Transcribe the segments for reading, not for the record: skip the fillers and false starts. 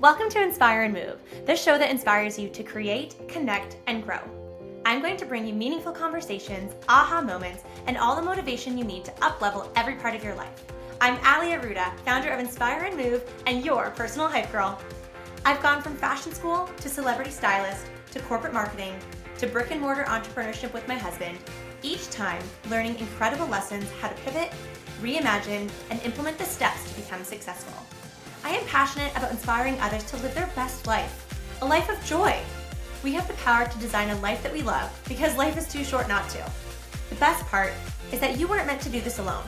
Welcome to Inspire and Move, the show that inspires you to create, connect, and grow. I'm going to bring you meaningful conversations, aha moments, and all the motivation you need to up-level every part of your life. I'm Ali Aruda, founder of Inspire and Move, and your personal hype girl. I've gone from fashion school to celebrity stylist to corporate marketing to brick and mortar entrepreneurship with my husband, each time learning incredible lessons how to pivot, reimagine, and implement the steps to become successful. I am passionate about inspiring others to live their best life, a life of joy. We have the power to design a life that we love because life is too short not to. The best part is that you weren't meant to do this alone.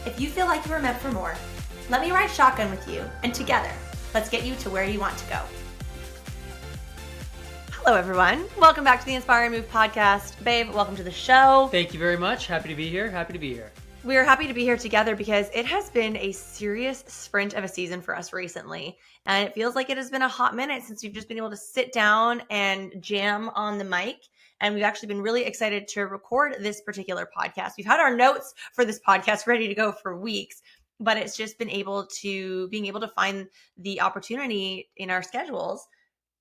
If you feel like you were meant for more, let me ride shotgun with you, and together, let's get you to where you want to go. Hello, everyone. Welcome back to the Inspire and Move podcast. Babe, welcome to the show. Thank you very much. Happy to be here. We are happy to be here together because it has been a serious sprint of a season for us recently. And it feels like it has been a hot minute since we've just been able to sit down and jam on the mic. And we've actually been really excited to record this particular podcast. We've had our notes for this podcast ready to go for weeks, but it's just being able to find the opportunity in our schedules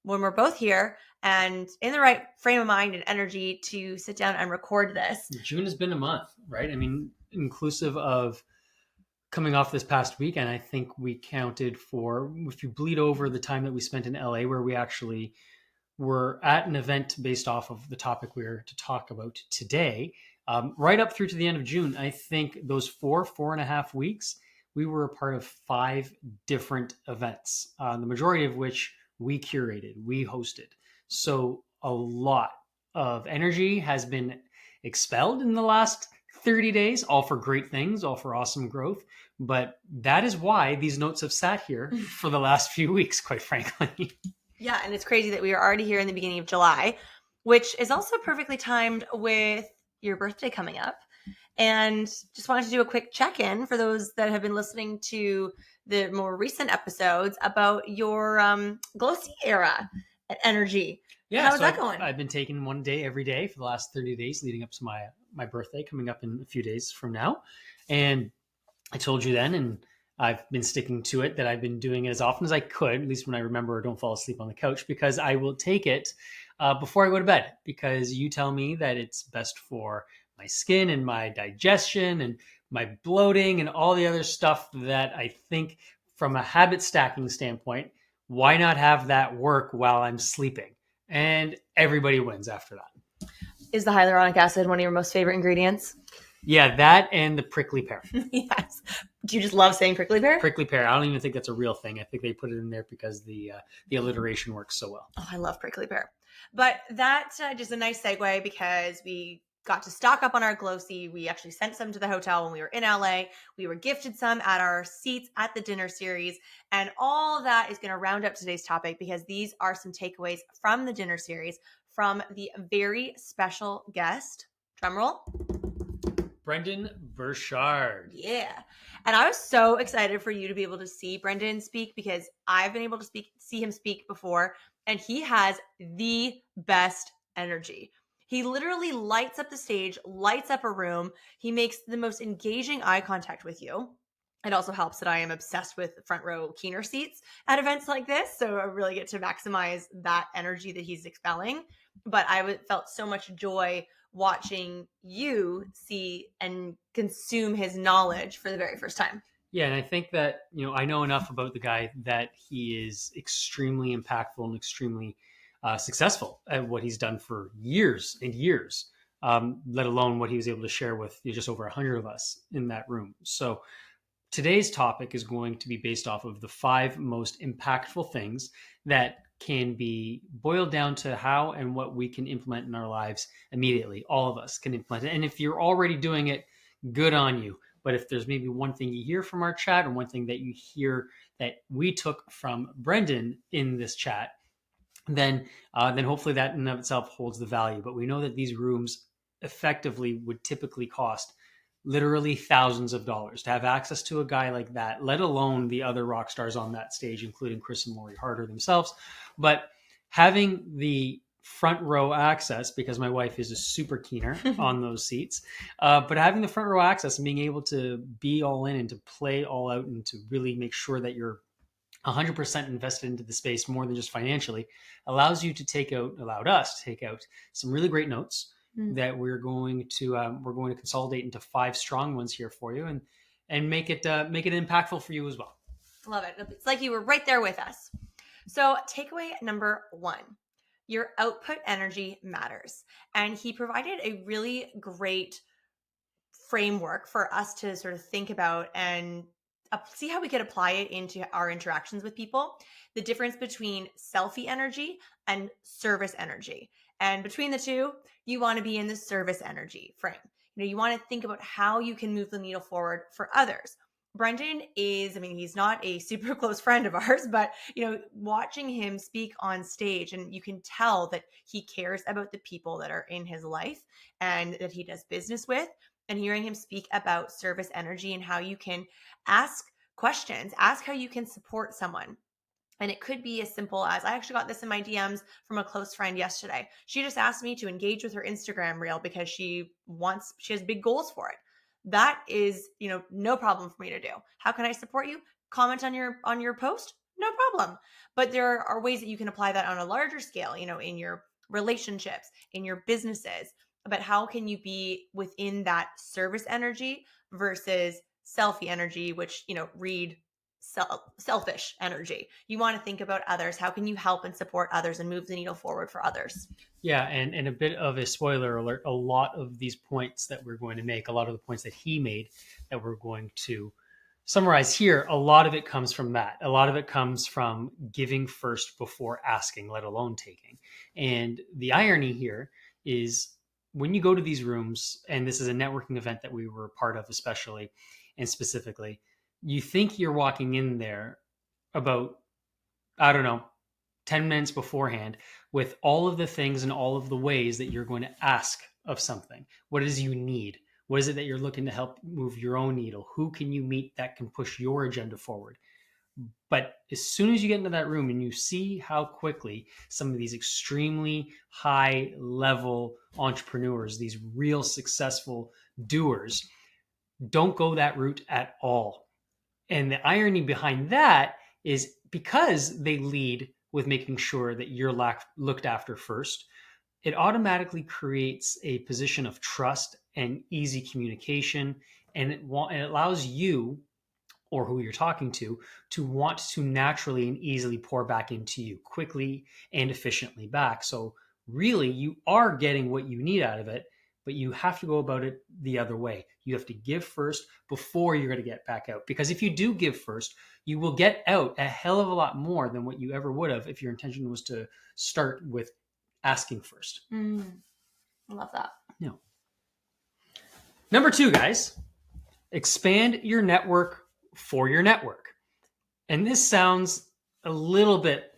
when we're both here and in the right frame of mind and energy to sit down and record this. June has been a month, right? I mean, inclusive of coming off this past weekend, I think we counted for, if you bleed over the time that we spent in LA, where we actually were at an event based off of the topic we're to talk about today, right up through to the end of June. I think those four and a half weeks, we were a part of 5 different events, the majority of which we curated, we hosted. So a lot of energy has been expelled in the last 30 days, all for great things, all for awesome growth. But that is why these notes have sat here for the last few weeks, quite frankly. Yeah, and it's crazy that we are already here in the beginning of July, which is also perfectly timed with your birthday coming up. And just wanted to do a quick check-in for those that have been listening to the more recent episodes about your glow sea era energy. Yeah, how's that going? I've been taking one day every day for the last 30 days leading up to my birthday coming up in a few days from now. And I told you then, and I've been sticking to it, that I've been doing it as often as I could, at least when I remember or don't fall asleep on the couch, because I will take it before I go to bed, because you tell me that it's best for my skin and my digestion and my bloating and all the other stuff that I think from a habit stacking standpoint, why not have that work while I'm sleeping? And everybody wins after that. Is the hyaluronic acid one of your most favorite ingredients? Yeah, that and the prickly pear. Yes. Do you just love saying prickly pear? Prickly pear. I don't even think that's a real thing. I think they put it in there because the alliteration works so well. Oh, I love prickly pear. But that just a nice segue because we got to stock up on our glow sea. We actually sent some to the hotel when we were in LA. We were gifted some at our seats at the dinner series. And all that is going to round up today's topic because these are some takeaways from the dinner series from the very special guest. Drumroll. Brendon Burchard. Yeah. And I was so excited for you to be able to see Brendon speak because I've been able to see him speak before, and he has the best energy. He literally lights up the stage, lights up a room. He makes the most engaging eye contact with you. It also helps that I am obsessed with front row keener seats at events like this. So I really get to maximize that energy that he's expelling. But I felt so much joy watching you see and consume his knowledge for the very first time. Yeah, and I think that, I know enough about the guy that he is extremely impactful and extremely successful at what he's done for years and years, let alone what he was able to share with just over 100 of us in that room. So today's topic is going to be based off of the 5 most impactful things that can be boiled down to how and what we can implement in our lives immediately. All of us can implement it. And if you're already doing it, good on you. But if there's maybe one thing you hear from our chat or one thing that you hear that we took from Brendon in this chat, then hopefully that in and of itself holds the value. But we know that these rooms effectively would typically cost literally thousands of dollars to have access to a guy like that, let alone the other rock stars on that stage, including Chris and Lori Harder themselves. But having the front row access, because my wife is a super keener on those seats, but having the front row access and being able to be all in and to play all out and to really make sure that you're 100% invested into the space more than just financially, allowed us to take out some really great notes that we're going to consolidate into 5 strong ones here for you, and make it impactful for you as well. Love it. It's like you were right there with us. So, takeaway number 1, your output energy matters. And he provided a really great framework for us to sort of think about and see how we could apply it into our interactions with people. The difference between selfie energy and service energy. And between the two, you want to be in the service energy frame. You want to think about how you can move the needle forward for others. Brendon is, he's not a super close friend of ours, but, watching him speak on stage, and you can tell that he cares about the people that are in his life and that he does business with. And hearing him speak about service energy and how you can ask questions, ask how you can support someone. And it could be as simple as, I actually got this in my DMs from a close friend yesterday. She just asked me to engage with her Instagram reel because she has big goals for it. That is, no problem for me to do. How can I support you? Comment on your post? No problem. But there are ways that you can apply that on a larger scale, in your relationships, in your businesses. But how can you be within that service energy versus selfie energy, which, read selfish energy. You want to think about others. How can you help and support others and move the needle forward for others? Yeah, and a bit of a spoiler alert, a lot of these points that we're going to make, a lot of the points that he made that we're going to summarize here, a lot of it comes from that. A lot of it comes from giving first before asking, let alone taking. And the irony here is when you go to these rooms, and this is a networking event that we were a part of especially and specifically, you think you're walking in there about, I don't know, 10 minutes beforehand with all of the things and all of the ways that you're going to ask of something. What is you need? What is it that you're looking to help move your own needle? Who can you meet that can push your agenda forward? But as soon as you get into that room and you see how quickly some of these extremely high level entrepreneurs, these real successful doers, don't go that route at all. And the irony behind that is because they lead with making sure that you're looked after first, it automatically creates a position of trust and easy communication. And it allows you, or who you're talking to want to naturally and easily pour back into you quickly and efficiently back. So really, you are getting what you need out of it, but you have to go about it the other way. You have to give first before you're going to get back out. Because if you do give first, you will get out a hell of a lot more than what you ever would have if your intention was to start with asking first. I love that. Yeah. Number 2, guys, expand your network for your network. And this sounds a little bit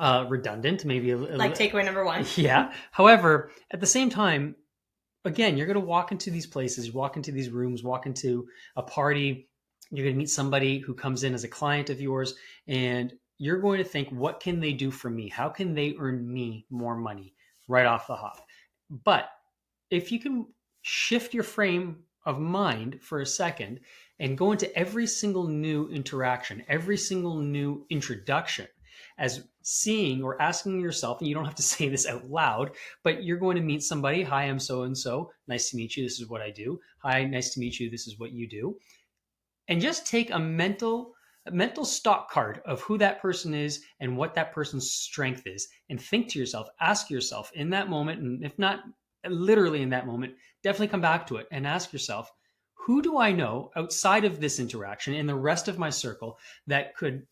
redundant, maybe like takeaway number 1. Yeah. However, at the same time, again, you're going to walk into these places, walk into these rooms, walk into a party. You're going to meet somebody who comes in as a client of yours, and you're going to think, what can they do for me? How can they earn me more money right off the hop? But if you can shift your frame of mind for a second and go into every single new interaction, every single new introduction as seeing or asking yourself, and you don't have to say this out loud, but you're going to meet somebody. Hi, I'm so-and-so. Nice to meet you. This is what I do. Hi, nice to meet you. This is what you do. And just take a mental stock card of who that person is and what that person's strength is. And think to yourself, ask yourself in that moment, and if not literally in that moment, definitely come back to it and ask yourself, who do I know outside of this interaction in the rest of my circle that could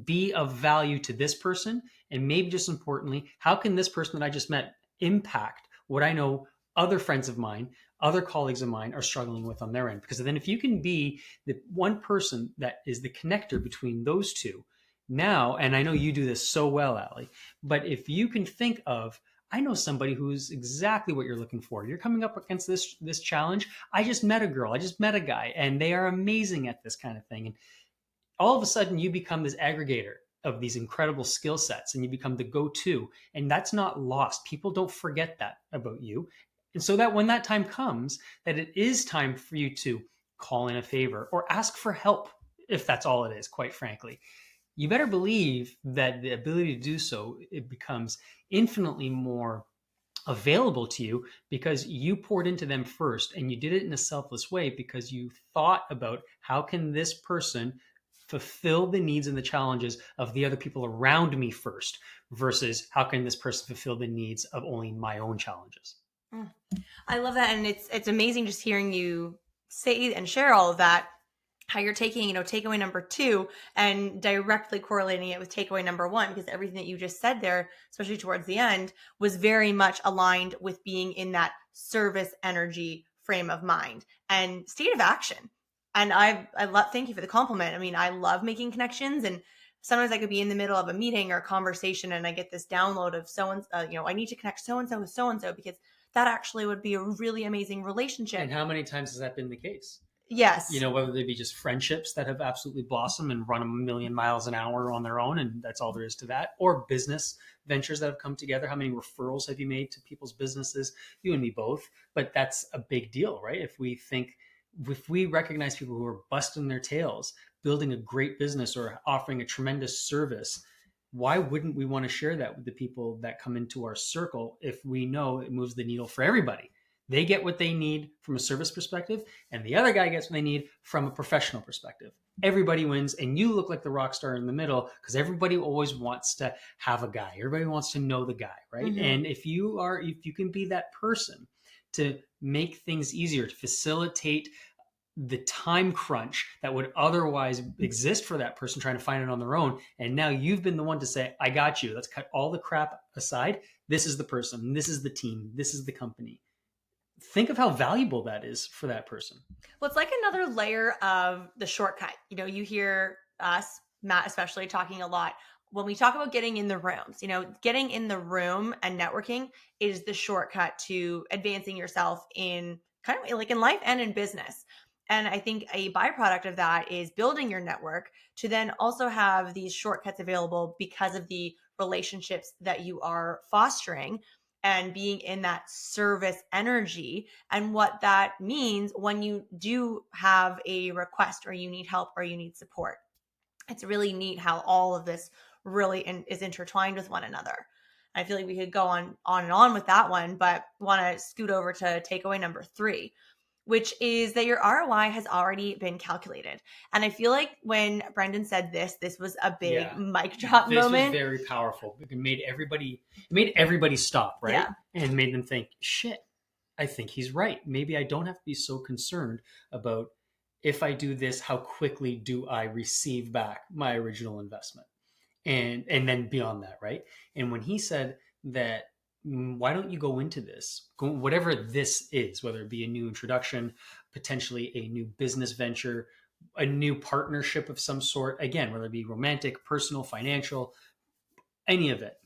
be of value to this person? And maybe just importantly, how can this person that I just met impact what I know other friends of mine, other colleagues of mine are struggling with on their end? Because then if you can be the one person that is the connector between those two now, and I know you do this so well, Allie, but if you can think of, I know somebody who's exactly what you're looking for. You're coming up against this challenge. I just met a girl. I just met a guy, and they are amazing at this kind of thing. And all of a sudden, you become this aggregator of these incredible skill sets, and you become the go-to. And that's not lost. People don't forget that about you. And so that when that time comes, that it is time for you to call in a favor or ask for help, if that's all it is, quite frankly, you better believe that the ability to do so, it becomes infinitely more available to you because you poured into them first, and you did it in a selfless way because you thought about how can this person fulfill the needs and the challenges of the other people around me first, versus how can this person fulfill the needs of only my own challenges. Mm. I love that. And it's amazing just hearing you say and share all of that, how you're taking, takeaway number 2 and directly correlating it with takeaway number 1, because everything that you just said there, especially towards the end, was very much aligned with being in that service energy frame of mind and state of action. And thank you for the compliment. I mean, I love making connections, and sometimes I could be in the middle of a meeting or a conversation and I get this download of I need to connect so-and-so with so-and-so because that actually would be a really amazing relationship. And how many times has that been the case? Yes. Whether they be just friendships that have absolutely blossomed and run a million miles an hour on their own, and that's all there is to that, or business ventures that have come together. How many referrals have you made to people's businesses? You and me both. But that's a big deal, right? If we recognize people who are busting their tails, building a great business or offering a tremendous service, why wouldn't we want to share that with the people that come into our circle if we know it moves the needle for everybody? They get what they need from a service perspective, and the other guy gets what they need from a professional perspective. Everybody wins, and you look like the rock star in the middle because everybody always wants to have a guy. Everybody wants to know the guy, right? Mm-hmm. And if you can be that person to make things easier, to facilitate the time crunch that would otherwise exist for that person trying to find it on their own, and now you've been the one to say, I got you. Let's cut all the crap aside. This is the person. This is the team. This is the company. Think of how valuable that is for that person. Well, it's like another layer of the shortcut. You hear us, Matt especially, talking a lot when we talk about getting in the rooms. Getting in the room and networking is the shortcut to advancing yourself in kind of like in life and in business. And I think a byproduct of that is building your network to then also have these shortcuts available because of the relationships that you are fostering and being in that service energy, and what that means when you do have a request or you need help or you need support. It's really neat how all of this really is intertwined with one another. I feel like we could go on and on with that one, but want to scoot over to takeaway number 3, which is that your ROI has already been calculated. And I feel like when Brendon said this was a big mic drop moment. This was very powerful. It made everybody stop, right? Yeah. And made them think, shit, I think he's right. Maybe I don't have to be so concerned about if I do this, how quickly do I receive back my original investment? And then beyond that, right? And when he said that, why don't you go into this, whatever this is, whether it be a new introduction, potentially a new business venture, a new partnership of some sort, again, whether it be romantic, personal, financial, any of it,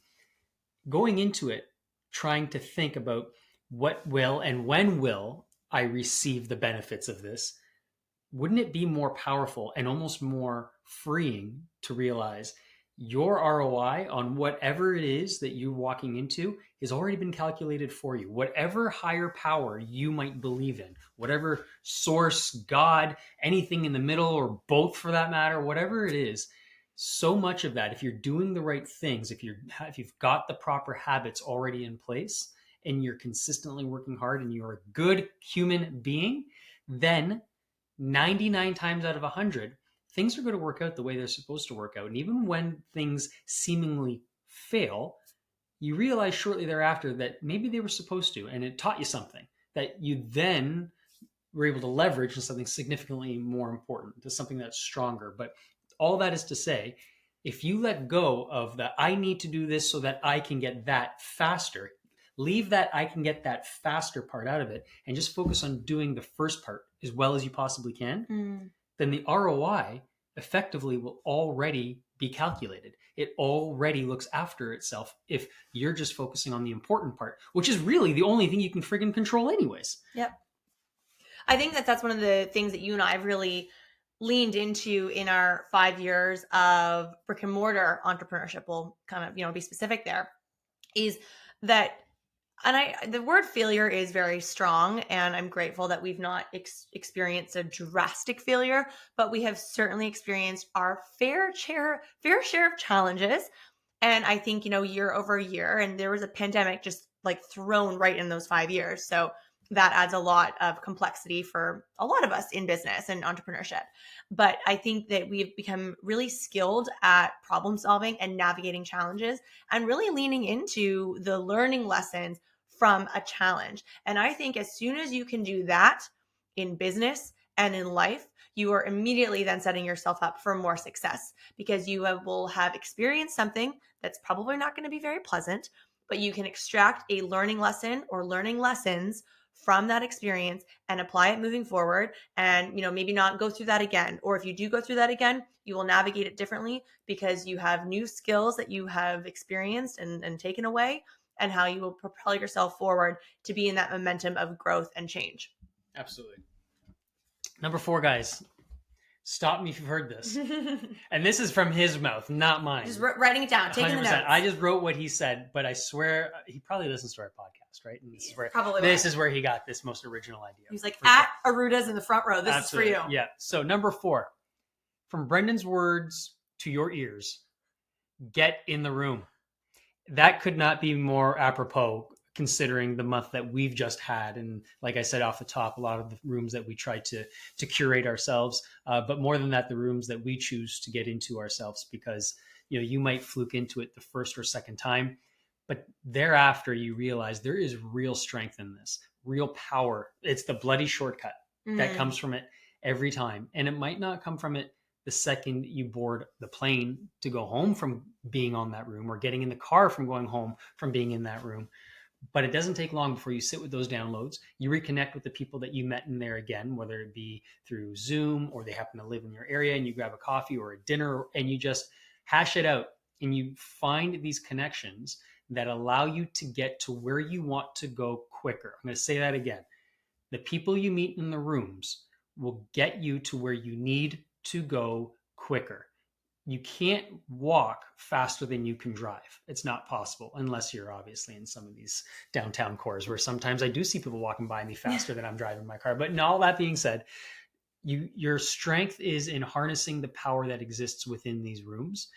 going into it, trying to think about what will and when will I receive the benefits of this, wouldn't it be more powerful and almost more freeing to realize your ROI on whatever it is that you're walking into has already been calculated for you? Whatever higher power you might believe in, whatever source, God, anything in the middle, or both for that matter, whatever it is, so much of that, if you're doing the right things, if you've got the proper habits already in place and you're consistently working hard and you're a good human being, then 99 times out of 100, things are going to work out the way they're supposed to work out. And even when things seemingly fail, you realize shortly thereafter that maybe they were supposed to, and it taught you something that you then were able to leverage into something significantly more important, to something that's stronger. But all that is to say, if you let go of the I need to do this so that I can get that faster, leave that I can get that faster part out of it, and just focus on doing the first part as well as you possibly can, then the ROI effectively will already be calculated. It already looks after itself if you're just focusing on the important part, which is really the only thing you can friggin' control anyways. Yep. I think that's one of the things that you and I have really leaned into in our 5 years of brick and mortar entrepreneurship. We'll kind of, be specific there, is that And the word failure is very strong, and I'm grateful that we've not experienced a drastic failure, but we have certainly experienced our fair share of challenges. And I think, year over year, and there was a pandemic just like thrown right in those 5 years. So that adds a lot of complexity for a lot of us in business and entrepreneurship. But I think that we've become really skilled at problem solving and navigating challenges and really leaning into the learning lessons from a challenge. And I think as soon as you can do that in business and in life, you are immediately then setting yourself up for more success because will have experienced something that's probably not going to be very pleasant, but you can extract a learning lesson or learning lessons from that experience and apply it moving forward, and maybe not go through that again. Or if you do go through that again, you will navigate it differently because you have new skills that you have experienced and taken away, and how you will propel yourself forward to be in that momentum of growth and change. Absolutely. Number 4, guys. Stop me if you've heard this. And this is from his mouth, not mine. Just writing it down, taking 100%. The notes. I just wrote what he said, but I swear he probably listens to our podcast, right? And this is where he got this most original idea. He's like, at Aruta's in the front row. This Absolutely. is for you. Yeah. So number 4, from Brendon's words to your ears, get in the room. That could not be more apropos considering the month that we've just had. And like I said off the top, a lot of the rooms that we try to curate ourselves, but more than that, the rooms that we choose to get into ourselves, because you might fluke into it the first or second time, but thereafter you realize there is real strength in this, real power. It's the bloody shortcut that comes from it every time. And it might not come from it the second you board the plane to go home from being on that room, or getting in the car from going home from being in that room. But it doesn't take long before you sit with those downloads. You reconnect with the people that you met in there again, whether it be through Zoom or they happen to live in your area, and you grab a coffee or a dinner and you just hash it out, and you find these connections that allow you to get to where you want to go quicker. I'm going to say that again. The people you meet in the rooms will get you to where you need to go quicker. You can't walk faster than you can drive. It's not possible unless you're obviously in some of these downtown cores where sometimes I do see people walking by me faster than I'm driving my car. But in all that being said, your strength is in harnessing the power that exists within these rooms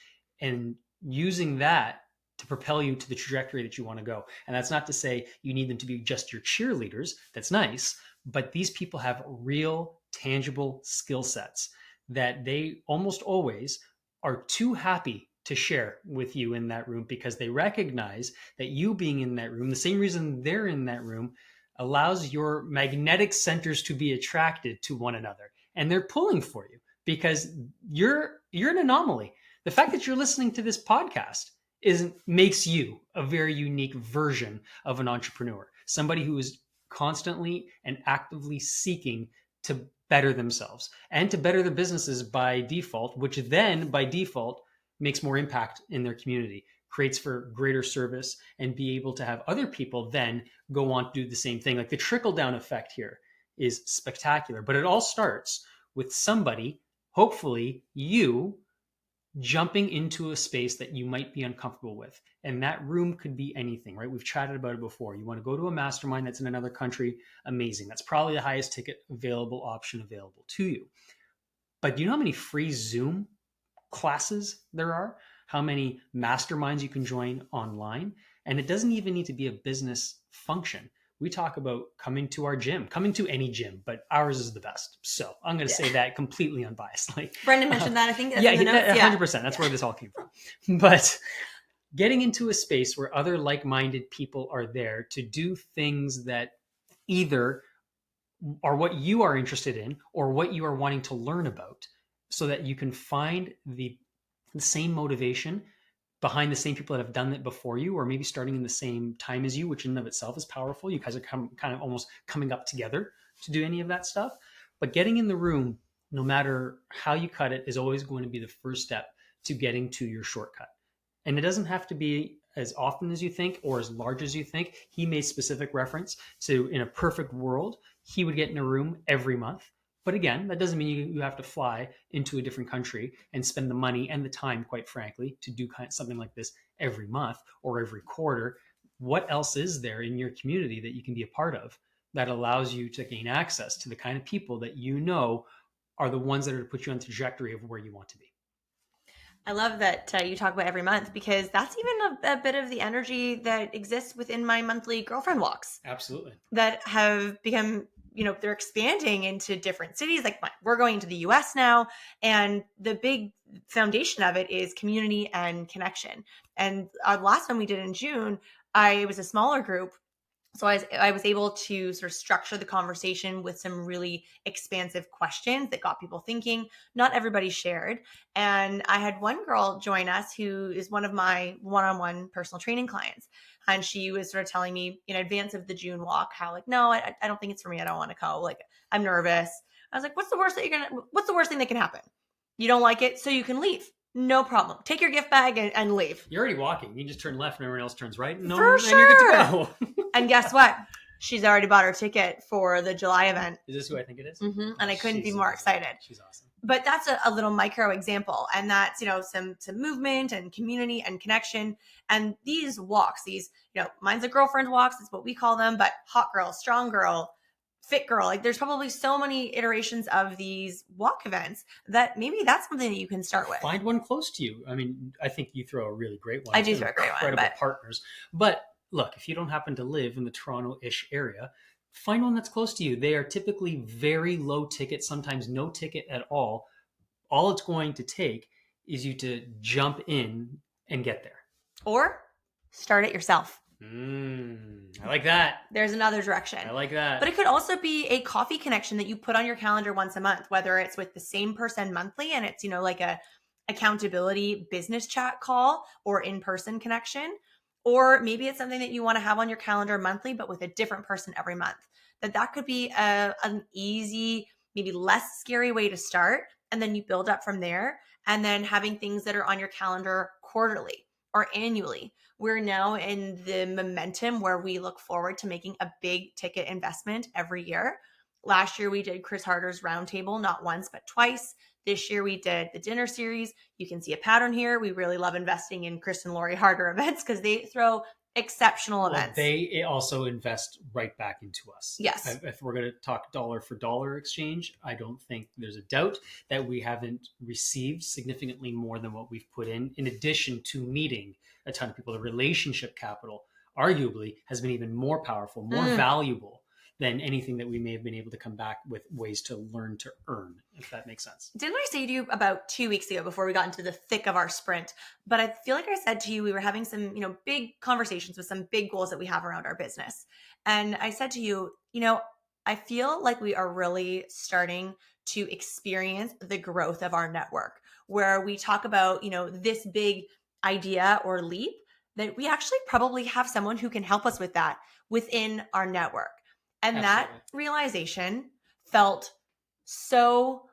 and using that to propel you to the trajectory that you want to go. And that's not to say you need them to be just your cheerleaders. That's nice. But these people have real, tangible skill sets that they almost always are too happy to share with you in that room, because they recognize that you being in that room, the same reason they're in that room, allows your magnetic centers to be attracted to one another. And they're pulling for you because you're an anomaly. The fact that you're listening to this podcast makes you a very unique version of an entrepreneur, somebody who is constantly and actively seeking to better themselves and to better their businesses by default, which then by default makes more impact in their community, creates for greater service, and be able to have other people then go on to do the same thing. Like the trickle down effect here is spectacular, but it all starts with somebody, hopefully you, jumping into a space that you might be uncomfortable with. And that room could be anything, right? We've chatted about it before. You want to go to a mastermind that's in another country, amazing. That's probably the highest ticket available option available to you. But do you know how many free Zoom classes there are? How many masterminds you can join online? And it doesn't even need to be a business function. We talk about coming to our gym, coming to any gym, but ours is the best. So I'm going to say that completely unbiasedly. Brendon mentioned that. I think that's 100%. That's where this all came from. But getting into a space where other like-minded people are there to do things that either are what you are interested in or what you are wanting to learn about, so that you can find the same motivation behind the same people that have done it before you, or maybe starting in the same time as you, which in and of itself is powerful. You guys are kind of almost coming up together to do any of that stuff. But getting in the room, no matter how you cut it, is always going to be the first step to getting to your shortcut. And it doesn't have to be as often as you think or as large as you think. He made specific reference to, in a perfect world, he would get in a room every month. But again, that doesn't mean you have to fly into a different country and spend the money and the time, quite frankly, to do something like this every month or every quarter. what else is there in your community that you can be a part of that allows you to gain access to the kind of people that you know are the ones that are to put you on the trajectory of where you want to be. I love that you talk about every month, because that's even a bit of the energy that exists within my monthly girlfriend walks Absolutely. that have become, they're expanding into different cities. Like we're going to the US now, and the big foundation of it is community and connection. And our last one we did in June, it was a smaller group. So I was able to sort of structure the conversation with some really expansive questions that got people thinking. Not everybody shared. And I had one girl join us who is one of my one-on-one personal training clients. And she was sort of telling me in advance of the June walk how, like, no, I don't think it's for me. I don't want to go. Like, I'm nervous. I was like, what's the worst thing that can happen? You don't like it, so you can leave. No problem. Take your gift bag and leave. You're already walking. You can just turn left and everyone else turns right. No, For and you're good to sure. go. And guess what? She's already bought her ticket for the July event. Is this who I think it is? Mm-hmm. And I couldn't be more excited. She's awesome. But that's a little micro example. And that's, some movement and community and connection. And these walks, mine's a girlfriend walks, is what we call them, but hot girl, strong girl, fit girl. Like there's probably so many iterations of these walk events that maybe that's something that you can start with. Find one close to you. I mean, I think you throw a really great one. I do throw a great one. Incredible partners. But look, if you don't happen to live in the Toronto-ish area, find one that's close to you. They are typically very low ticket, sometimes no ticket at all. All it's going to take is you to jump in and get there. Or start it yourself. I like that. There's another direction. I like that. But it could also be a coffee connection that you put on your calendar once a month, whether it's with the same person monthly and it's, like a accountability business chat call or in-person connection. Or maybe it's something that you want to have on your calendar monthly, but with a different person every month. That could be an easy, maybe less scary way to start. And then you build up from there. And then having things that are on your calendar quarterly or annually. We're now in the momentum where we look forward to making a big ticket investment every year. Last year, we did Chris Harder's roundtable, not once, but twice. This year, we did the dinner series. You can see a pattern here. We really love investing in Chris and Lori Harder events because they throw exceptional events. They also invest right back into us. Yes. If we're going to talk dollar for dollar exchange, I don't think there's a doubt that we haven't received significantly more than what we've put in addition to meeting a ton of people. The relationship capital arguably has been even more powerful, more valuable than anything that we may have been able to come back with ways to learn to earn, if that makes sense. Didn't I say to you about 2 weeks ago before we got into the thick of our sprint? But I feel like I said to you, we were having some, big conversations with some big goals that we have around our business. And I said to you, I feel like we are really starting to experience the growth of our network, where we talk about, this big idea or leap, that we actually probably have someone who can help us with that within our network. And Absolutely. That realization felt so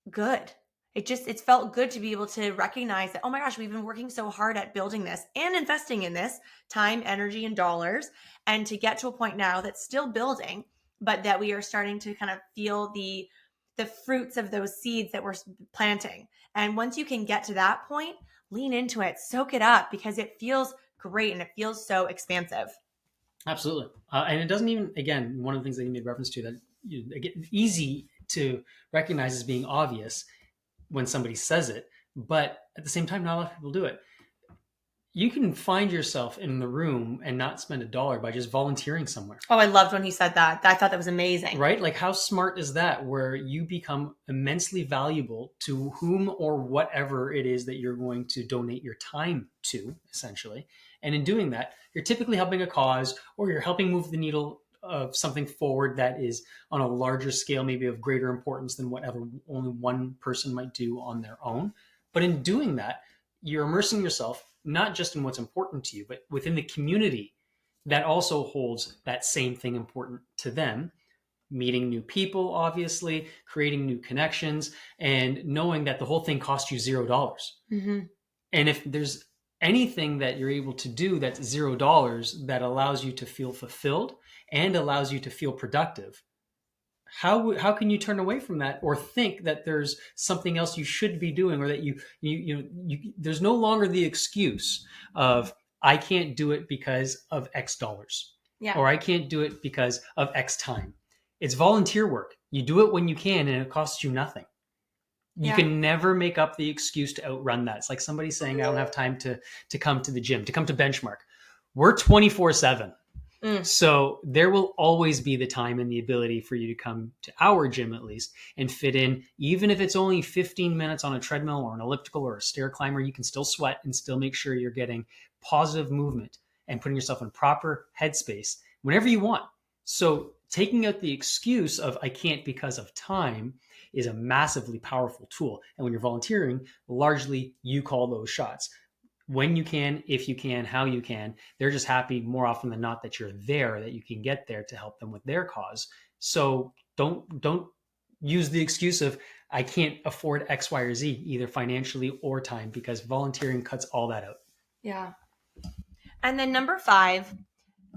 good. It felt good to be able to recognize that, oh my gosh, we've been working so hard at building this and investing in this time, energy, and dollars. And to get to a point now that's still building, but that we are starting to kind of feel the fruits of those seeds that we're planting. And once you can get to that point, lean into it, soak it up, because it feels great and it feels so expansive. Absolutely. And it doesn't even, again, one of the things that you made reference to that easy to recognize as being obvious when somebody says it, but at the same time, not a lot of people do it. You can find yourself in the room and not spend $1 by just volunteering somewhere. Oh, I loved when he said that. I thought that was amazing. Right? Like, how smart is that, where you become immensely valuable to whom or whatever it is that you're going to donate your time to, essentially. And in doing that, you're typically helping a cause, or you're helping move the needle of something forward that is on a larger scale, maybe of greater importance than whatever only one person might do on their own. But in doing that, you're immersing yourself not just in what's important to you, but within the community that also holds that same thing important to them. Meeting new people, obviously, creating new connections, and knowing that the whole thing costs you $0. Mm-hmm. And if there's anything that you're able to do that's $0 that allows you to feel fulfilled and allows you to feel productive, how can you turn away from that or think that there's something else you should be doing, or that you there's no longer the excuse of, I can't do it because of X dollars. Yeah. Or I can't do it because of X time. It's volunteer work. You do it when you can and it costs you nothing. You Yeah. can never make up the excuse to outrun that. It's like somebody saying, I don't have time to come to the gym, to come to benchmark. We're 24/7. So there will always be the time and the ability for you to come to our gym at least and fit in, even if it's only 15 minutes on a treadmill or an elliptical or a stair climber. You can still sweat and still make sure you're getting positive movement and putting yourself in proper headspace whenever you want. So taking out the excuse of I can't because of time is a massively powerful tool. And when you're volunteering, largely you call those shots. When you can, if you can, how you can. They're just happy more often than not that you're there, that you can get there to help them with their cause. So don't use the excuse of I can't afford X, Y, or Z, either financially or time, because volunteering cuts all that out. Yeah. And then number 5,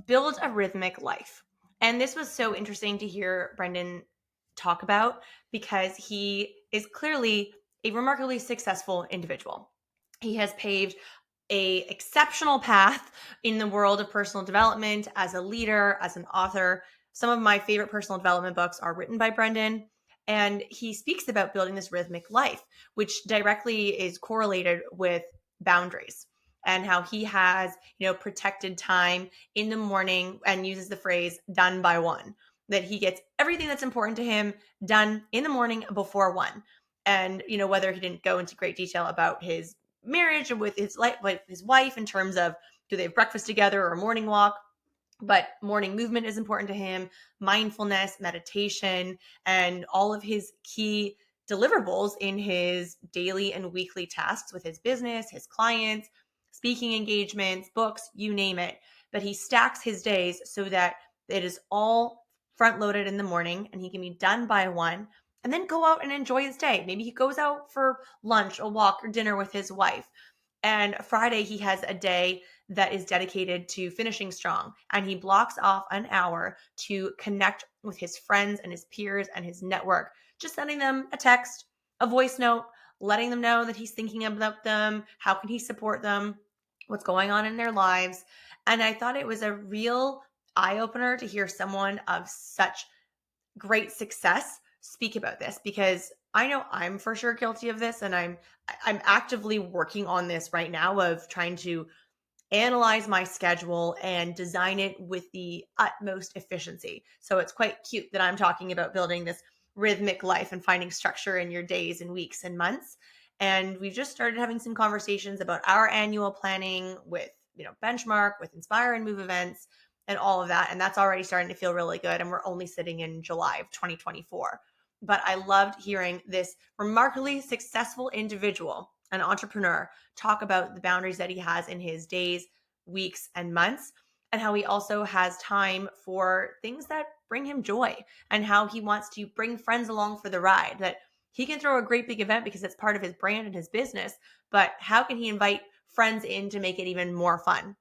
build a rhythmic life. And this was so interesting to hear Brendon talk about, because he is clearly a remarkably successful individual. He has paved a exceptional path in the world of personal development as a leader, as an author. Some of my favorite personal development books are written by Brendon, and he speaks about building this rhythmic life, which directly is correlated with boundaries, and how he has, protected time in the morning and uses the phrase done by 1, that he gets everything that's important to him done in the morning before 1. And, whether he didn't go into great detail about his marriage and with his wife in terms of do they have breakfast together or a morning walk, but morning movement is important to him, mindfulness, meditation, and all of his key deliverables in his daily and weekly tasks with his business, his clients, speaking engagements, books, you name it. But he stacks his days so that it is all front loaded in the morning and he can be done by 1 and then go out and enjoy his day. Maybe he goes out for lunch, a walk, or dinner with his wife. And Friday, he has a day that is dedicated to finishing strong. And he blocks off an hour to connect with his friends and his peers and his network, just sending them a text, a voice note, letting them know that he's thinking about them. How can he support them? What's going on in their lives? And I thought it was a real eye-opener to hear someone of such great success speak about this, because I know I'm for sure guilty of this, and I'm actively working on this right now of trying to analyze my schedule and design it with the utmost efficiency. So it's quite cute that I'm talking about building this rhythmic life and finding structure in your days and weeks and months. And we've just started having some conversations about our annual planning with, Benchmark, with Inspire and Move events, and all of that. And that's already starting to feel really good. And we're only sitting in July of 2024. But I loved hearing this remarkably successful individual, an entrepreneur, talk about the boundaries that he has in his days, weeks, and months, and how he also has time for things that bring him joy, and how he wants to bring friends along for the ride, that he can throw a great big event because it's part of his brand and his business, but how can he invite friends in to make it even more fun?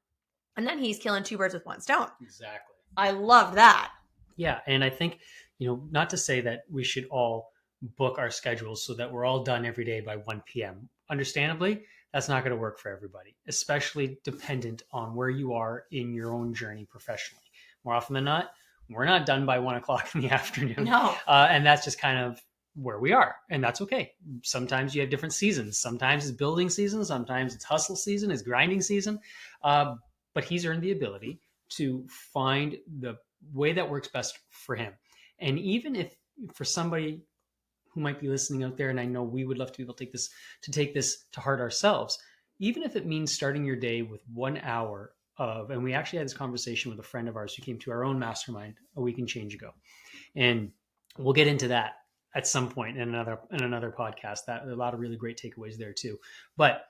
And then he's killing 2 birds with 1 stone. Exactly. I love that. Yeah. And I think, not to say that we should all book our schedules so that we're all done every day by 1 p.m. Understandably, that's not going to work for everybody, especially dependent on where you are in your own journey professionally. More often than not, we're not done by 1 o'clock in the afternoon. No. And that's just kind of where we are. And that's okay. Sometimes you have different seasons. Sometimes it's building season. Sometimes it's hustle season, it's grinding season. But he's earned the ability to find the way that works best for him. And even if for somebody who might be listening out there, and I know we would love to be able to take this to heart ourselves, even if it means starting your day with 1 hour of, and we actually had this conversation with a friend of ours who came to our own mastermind a week and change ago. And we'll get into that at some point in another podcast. That a lot of really great takeaways there too. But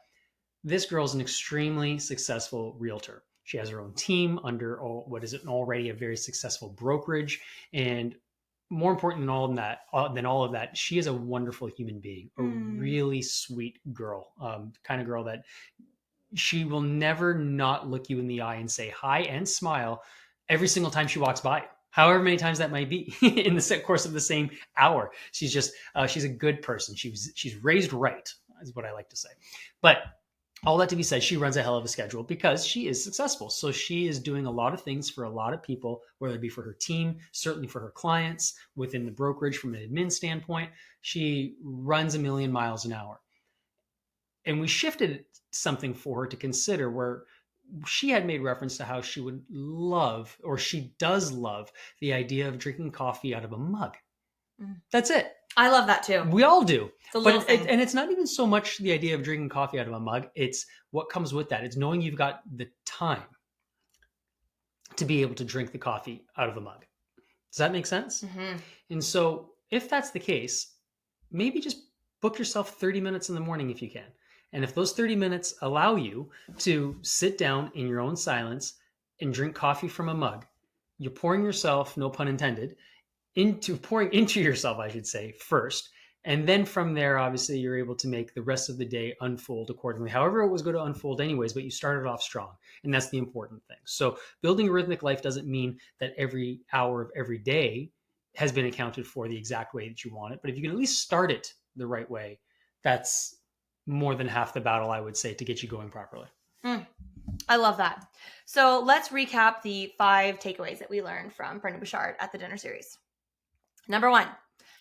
this girl's an extremely successful realtor. She has her own team under already a very successful brokerage. And more important than all of that, she is a wonderful human being, a really sweet girl, kind of girl that she will never not look you in the eye and say hi and smile every single time she walks by, however many times that might be in the course of the same hour. She's just, she's a good person. She's raised right, is what I like to say. But All that to be said, she runs a hell of a schedule because she is successful. So she is doing a lot of things for a lot of people, whether it be for her team, certainly for her clients, within the brokerage from an admin standpoint. She runs a million miles an hour. And we shifted something for her to consider where she had made reference to how she would love, or she does love, the idea of drinking coffee out of a mug. That's it. I love that too. We all do. It's a little thing. And it's not even so much the idea of drinking coffee out of a mug. It's what comes with that. It's knowing you've got the time to be able to drink the coffee out of a mug. Does that make sense? Mm-hmm. And so if that's the case, maybe just book yourself 30 minutes in the morning if you can. And if those 30 minutes allow you to sit down in your own silence and drink coffee from a mug, you're pouring yourself, no pun intended, pouring into yourself, I should say, first. And then from there, obviously, you're able to make the rest of the day unfold accordingly. However, it was going to unfold anyways, but you started off strong. And that's the important thing. So building a rhythmic life doesn't mean that every hour of every day has been accounted for the exact way that you want it. But if you can at least start it the right way, that's more than half the battle, I would say, to get you going properly. I love that. So let's recap the 5 takeaways that we learned from Brendon Burchard at the dinner series. Number 1,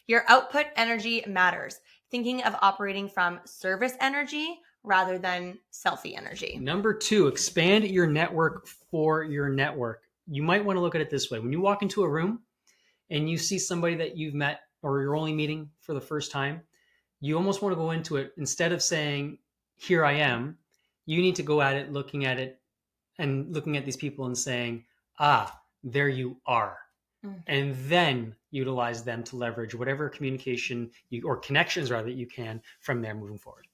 your output energy matters. Thinking of operating from service energy rather than selfie energy. Number 2, expand your network for your network. You might want to look at it this way. When you walk into a room and you see somebody that you've met or you're only meeting for the first time, you almost want to go into it, instead of saying, here I am, you need to go at it, looking at it and looking at these people and saying, there you are. And then utilize them to leverage whatever communication or connections rather that you can from there moving forward.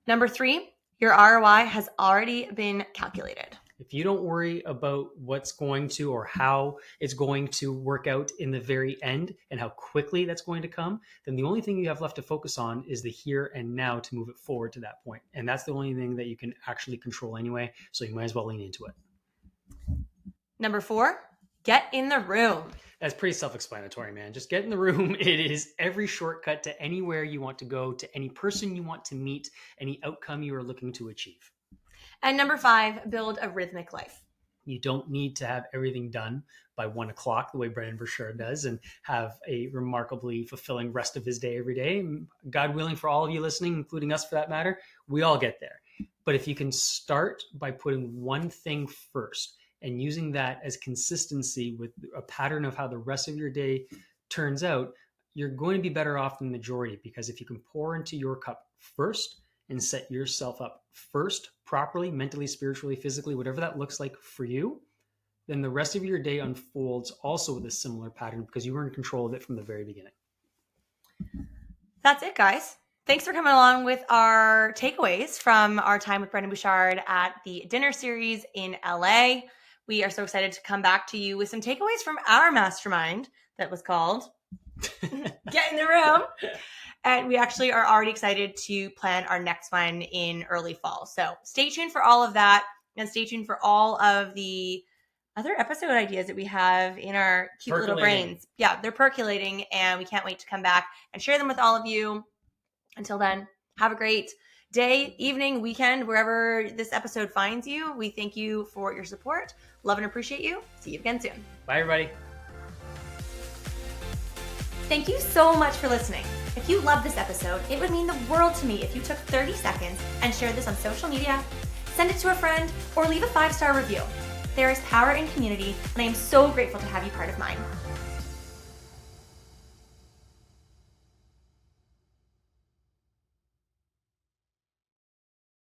Number 3, your ROI has already been calculated. If you don't worry about what's going to or how it's going to work out in the very end and how quickly that's going to come, then the only thing you have left to focus on is the here and now to move it forward to that point. And that's the only thing that you can actually control anyway. So you might as well lean into it. Number 4, get in the room. That's pretty self-explanatory, man. Just get in the room. It is every shortcut to anywhere you want to go, to any person you want to meet, any outcome you are looking to achieve. And number 5, build a rhythmic life. You don't need to have everything done by 1 o'clock the way Brendon Burchard does and have a remarkably fulfilling rest of his day every day. God willing, for all of you listening, including us for that matter, we all get there. But if you can start by putting one thing first and using that as consistency with a pattern of how the rest of your day turns out, you're going to be better off than the majority, because if you can pour into your cup first and set yourself up first, properly, mentally, spiritually, physically, whatever that looks like for you, then the rest of your day unfolds also with a similar pattern because you were in control of it from the very beginning. That's it, guys. Thanks for coming along with our takeaways from our time with Brendon Burchard at the dinner series in LA. We are so excited to come back to you with some takeaways from our mastermind that was called Get in the Room. And we actually are already excited to plan our next one in early fall. So stay tuned for all of that, and stay tuned for all of the other episode ideas that we have in our cute little brains. Yeah, they're percolating, and we can't wait to come back and share them with all of you. Until then, have a great day, evening, weekend, wherever this episode finds you. We thank you for your support. Love and appreciate you. See you again soon. Bye, everybody. Thank you so much for listening. If you loved this episode, it would mean the world to me if you took 30 seconds and shared this on social media, send it to a friend, or leave a 5-star review. There is power in community, and I am so grateful to have you part of mine.